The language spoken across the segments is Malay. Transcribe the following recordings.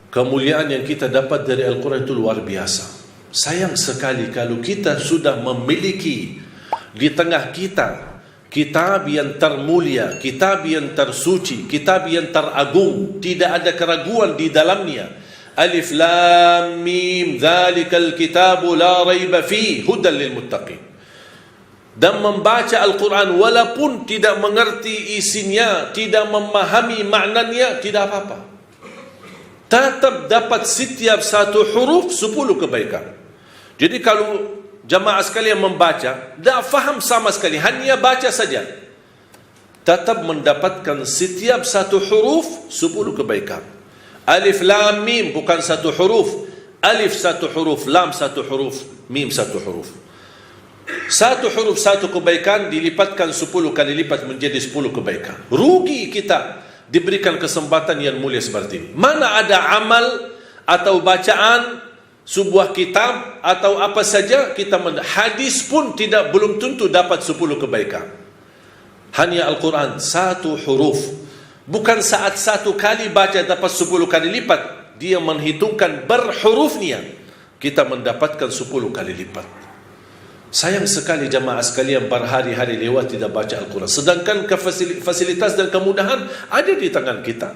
kemuliaan yang kita dapat dari Al-Quran itu luar biasa. Sayang sekali kalau kita sudah memiliki di tengah kita kitab yang termulia, kitab yang tersuci, kitab yang teragung, tidak ada keraguan di dalamnya. Alif Lam Mim, dzalikal kitabu la raiba fihi hudan lil muttaqin. Dan membaca Al-Quran walaupun tidak mengerti isinya, tidak memahami maknanya, tidak apa-apa. Tetap dapat setiap satu huruf 10 kebaikan. Jadi kalau jamaah sekalian membaca, tak faham sama sekali, hanya baca saja, tetap mendapatkan setiap satu huruf 10 kebaikan. Alif Lam Mim bukan satu huruf, alif satu huruf, lam satu huruf, mim satu huruf. Satu huruf satu kebaikan dilipatkan 10 kali lipat menjadi 10 kebaikan. Rugi kita diberikan kesempatan yang mulia seperti ini. Mana ada amal atau bacaan sebuah kitab atau apa saja kita hadis pun belum tentu dapat 10 kebaikan. Hanya Al-Quran satu huruf, bukan saat satu kali baca dapat 10 kali lipat, dia menghitungkan berhurufnya, kita mendapatkan 10 kali lipat. Sayang sekali jamaah sekalian berhari-hari lewat tidak baca Al-Quran, sedangkan fasilitas dan kemudahan ada di tangan kita.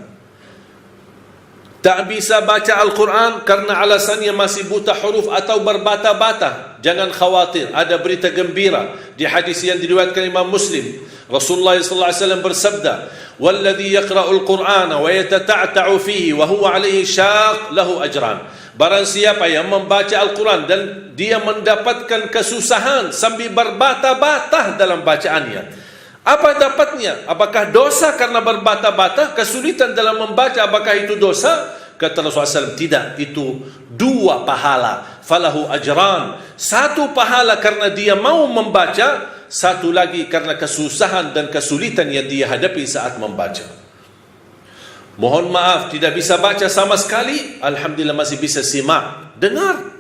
Tak bisa baca Al-Quran karena alasannya masih buta huruf atau berbata-bata. Jangan khawatir, ada berita gembira di hadis yang diriwayatkan Imam Muslim. Rasulullah SAW bersabda, "Walladhi yaqra'ul Qur'ana wa yatata'ta'u fihi wa huwa 'alaihi syaq lahu ajran." Barang siapa yang membaca Al-Quran dan dia mendapatkan kesusahan sambil berbata-bata dalam bacaannya, apa dapatnya? Apakah dosa karena berbata-bata? Kesulitan dalam membaca, apakah itu dosa? Kata Rasulullah SAW, tidak, itu 2 pahala. Falahu ajran, 1 pahala karena dia mau membaca, 1 lagi karena kesusahan dan kesulitan yang dia hadapi saat membaca. Mohon maaf, tidak bisa baca sama sekali, alhamdulillah masih bisa simak, dengar.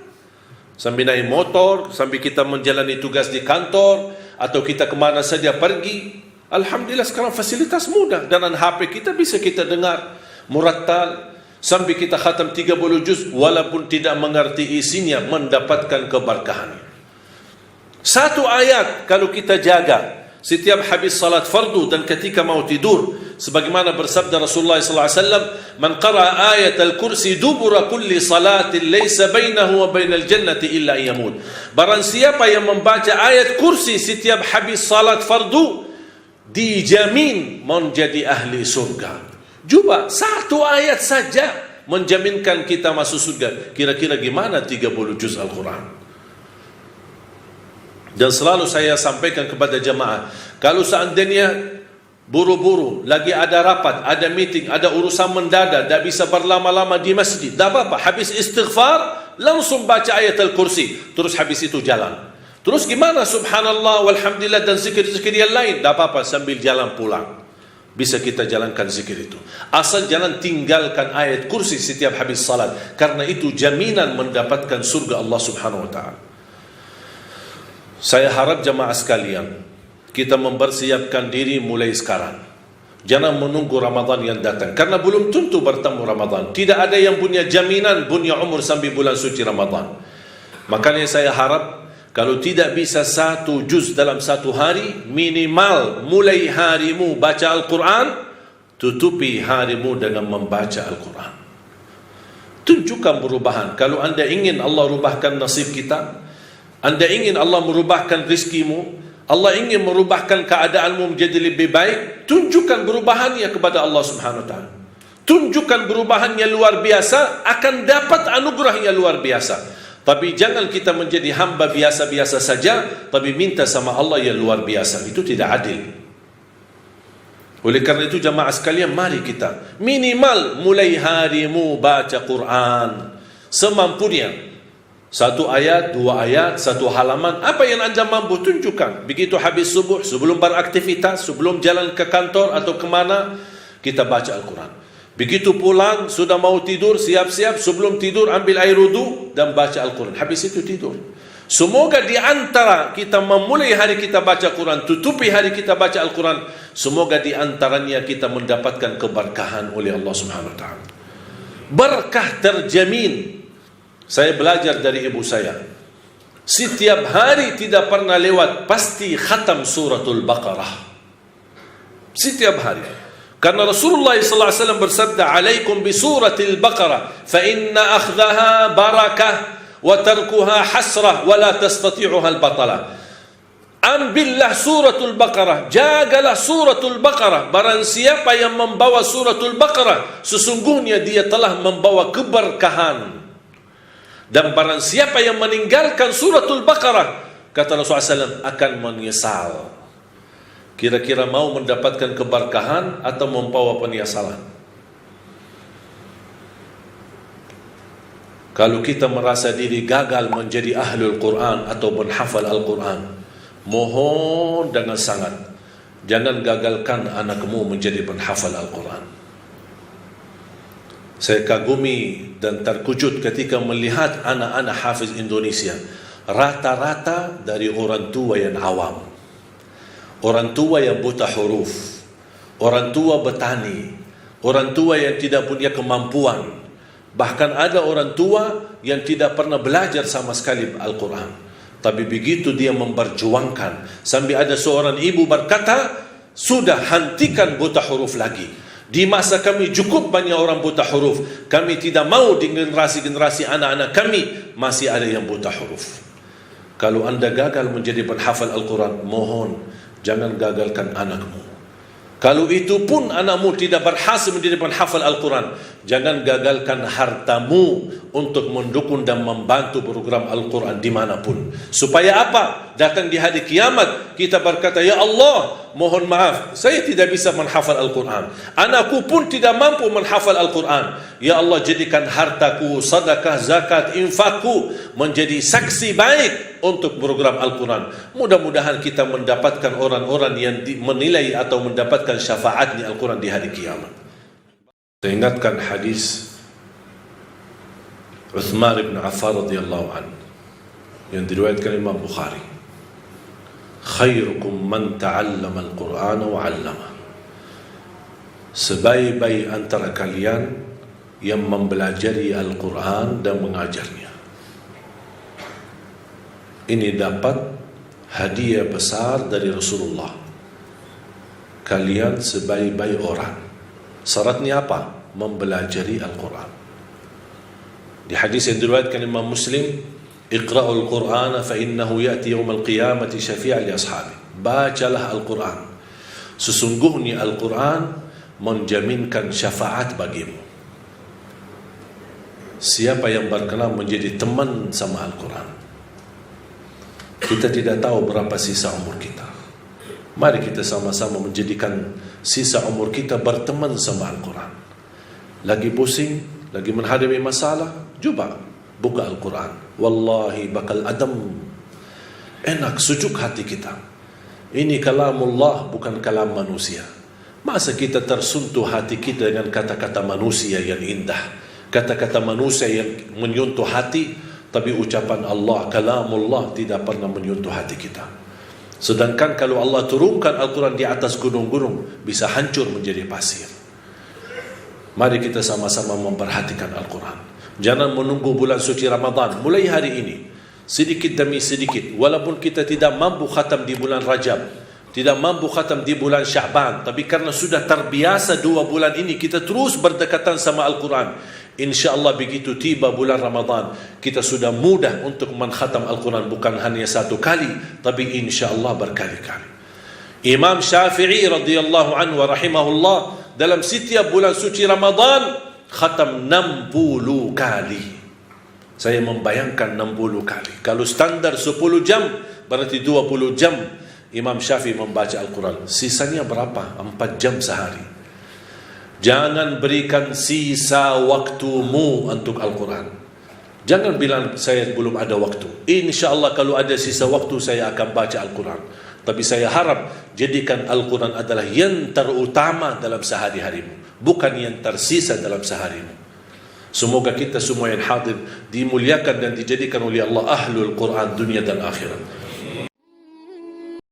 Sambil naik motor, sambil kita menjalani tugas di kantor, atau kita kemana saja pergi, alhamdulillah sekarang fasilitas mudah. Dengan HP kita bisa kita dengar murattal, sambil kita khatam 30 juz, walaupun tidak mengerti isinya, mendapatkan keberkahan. 1 ayat kalau kita jaga setiap habis salat fardu dan ketika mau tidur, sebagaimana bersabda Rasulullah SAW, "Man qara'a ayat al-kursi dubura kulli salatin laysa bainahu wa bainal jannati illa yamut." Barang siapa yang membaca ayat kursi setiap habis salat fardu, dijamin menjadi ahli surga. Cuba 1 ayat saja menjaminkan kita masuk surga. Kira-kira gimana 30 juz Al-Quran? Dan selalu saya sampaikan kepada jamaah, kalau seandainya buru-buru, lagi ada rapat, ada meeting, ada urusan mendadak, tak bisa berlama-lama di masjid, tak apa-apa, habis istighfar, langsung baca ayat Al-Kursi, terus habis itu jalan. Terus gimana? Subhanallah, walhamdulillah, dan zikir-zikir yang lain, tak apa-apa, sambil jalan pulang. Bisa kita jalankan zikir itu. Asal jangan tinggalkan ayat Kursi setiap habis salat, karena itu jaminan mendapatkan surga Allah Subhanahu Wa Ta'ala. Saya harap jamaah sekalian, kita mempersiapkan diri mulai sekarang. Jangan menunggu Ramadan yang datang, karena belum tentu bertemu Ramadan. Tidak ada yang punya jaminan punya umur sampai bulan suci Ramadan. Makanya saya harap, kalau tidak bisa 1 juz dalam 1 hari, minimal mulai harimu baca Al-Quran, tutupi harimu dengan membaca Al-Quran. Tunjukkan perubahan. Kalau anda ingin Allah rubahkan nasib kita, anda ingin Allah merubahkan rizkimu, Allah ingin merubahkan keadaanmu menjadi lebih baik, tunjukkan perubahannya kepada Allah Subhanahu Wa Ta'ala. Tunjukkan perubahan yang luar biasa, akan dapat anugerah yang luar biasa. Tapi jangan kita menjadi hamba biasa-biasa saja, tapi minta sama Allah yang luar biasa. Itu tidak adil. Oleh karena itu jamaah sekalian, mari kita minimal mulai harimu baca Quran semampunya. 1 ayat, 2 ayat, 1 halaman, apa yang anda mampu tunjukkan. Begitu habis subuh, sebelum beraktivitas, sebelum jalan ke kantor atau kemana, kita baca Al-Quran. Begitu pulang, sudah mau tidur, siap-siap, sebelum tidur ambil air wudu dan baca Al-Quran. Habis itu tidur. Semoga di antara kita memulai hari kita baca Quran, tutupi hari kita baca Al-Quran, semoga di antaranya kita mendapatkan keberkahan oleh Allah Subhanahu Wa Ta'ala. berkah terjamin. Saya belajar dari ibu saya, setiap hari tidak pernah lewat pasti khatam suratul Baqarah. Setiap hari. Karena Rasulullah SAW bersabda, "Alaikum bi suratil Baqarah, fa inna akhdaha barakah wa tarkuha hasrah wa la tastati'uha al-batalah." Ambillah suratul Baqarah, jagalah suratul Baqarah. Barang siapa yang membawa suratul Baqarah, sesungguhnya dia telah membawa keberkahan. Dan barang siapa yang meninggalkan suratul Baqarah, kata Rasulullah SAW, akan menyesal. Kira-kira mau mendapatkan keberkahan atau membawa penyesalan? Kalau kita merasa diri gagal menjadi ahlul Quran atau menghafal Al-Quran, mohon dengan sangat, jangan gagalkan anakmu menjadi penghafal Al-Quran. Saya kagumi dan terkejut ketika melihat anak-anak hafiz Indonesia, rata-rata dari orang tua yang awam, orang tua yang buta huruf, orang tua petani, orang tua yang tidak punya kemampuan. Bahkan ada orang tua yang tidak pernah belajar sama sekali Al-Quran. Tapi begitu dia memperjuangkan, sampai ada seorang ibu berkata, sudah hentikan buta huruf lagi. Di masa kami cukup banyak orang buta huruf. Kami tidak mau di generasi-generasi anak-anak kami masih ada yang buta huruf. Kalau anda gagal menjadi penghafal Al-Quran, mohon jangan gagalkan anakmu. Kalau itu pun anakmu tidak berhasil menjadi penghafal Al-Quran, jangan gagalkan hartamu untuk mendukung dan membantu program Al-Quran dimanapun. Supaya apa? Datang di hari kiamat, kita berkata, "Ya Allah, mohon maaf, saya tidak bisa menghafal Al-Quran. Anakku pun tidak mampu menghafal Al-Quran. Ya Allah, jadikan hartaku, sedekah, zakat, infakku menjadi saksi baik untuk program Al-Quran." Mudah-mudahan kita mendapatkan orang-orang yang menilai atau mendapatkan syafaatnya Al-Quran di hari kiamat. Saya ingatkan hadis Uthman bin Affan radhiyallahu anhu yang diriwayatkan Imam Bukhari, "Khairukum man ta'allama al-Qur'ana wa 'allama." Sebaik-baik antara kalian yang mempelajari Al-Quran dan mengajarnya. Ini dapat hadiah besar dari Rasulullah. Kalian sebaik-baik orang. Syaratnya apa? Mempelajari Al-Quran. Di hadis yang diriwayatkan Imam Muslim, "Iqra'ul Qur'ana fa innahu ya'ti yawmal qiyamati syafi'an li ashabi." Bacalah Al-Quran. Sesungguhnya Al-Quran menjaminkan syafaat bagimu. Siapa yang berkenan menjadi teman sama Al-Quran? Kita tidak tahu berapa sisa umur kita. Mari kita sama-sama menjadikan sisa umur kita berteman sama Al-Quran. Lagi pusing, lagi menghadapi masalah, coba buka Al-Quran. Wallahi bakal adem, enak, sejuk hati kita. Ini kalamullah, bukan kalam manusia. Masa kita tersentuh hati kita dengan kata-kata manusia yang indah, kata-kata manusia yang menyentuh hati, tapi ucapan Allah, kalamullah, tidak pernah menyentuh hati kita. Sedangkan kalau Allah turunkan Al-Quran di atas gunung-gunung, bisa hancur menjadi pasir. Mari kita sama-sama memperhatikan Al-Quran. Jangan menunggu bulan suci Ramadan. Mulai hari ini, sedikit demi sedikit, walaupun kita tidak mampu khatam di bulan Rajab, tidak mampu khatam di bulan Sya'ban, tapi karena sudah terbiasa 2 bulan ini, kita terus berdekatan sama Al-Quran. InsyaAllah begitu tiba bulan Ramadan, kita sudah mudah untuk mengkhatam Al-Quran, bukan hanya 1 kali, tapi insyaAllah berkali-kali. Imam Syafi'i radhiyallahu anhu wa rahimahullah, dalam setiap bulan suci Ramadan khatam 60 kali. Saya membayangkan 60 kali. Kalau standar 10 jam, berarti 20 jam Imam Syafi'i membaca Al-Quran. Sisanya berapa? 4 jam sehari. Jangan berikan sisa waktumu untuk Al-Quran. Jangan bilang saya belum ada waktu. InsyaAllah kalau ada sisa waktu saya akan baca Al-Quran. Tapi saya harap jadikan Al-Quran adalah yang terutama dalam sehari-harimu, bukan yang tersisa dalam seharimu. Semoga kita semua yang hadir dimuliakan dan dijadikan oleh Allah ahlul Quran dunia dan akhirat.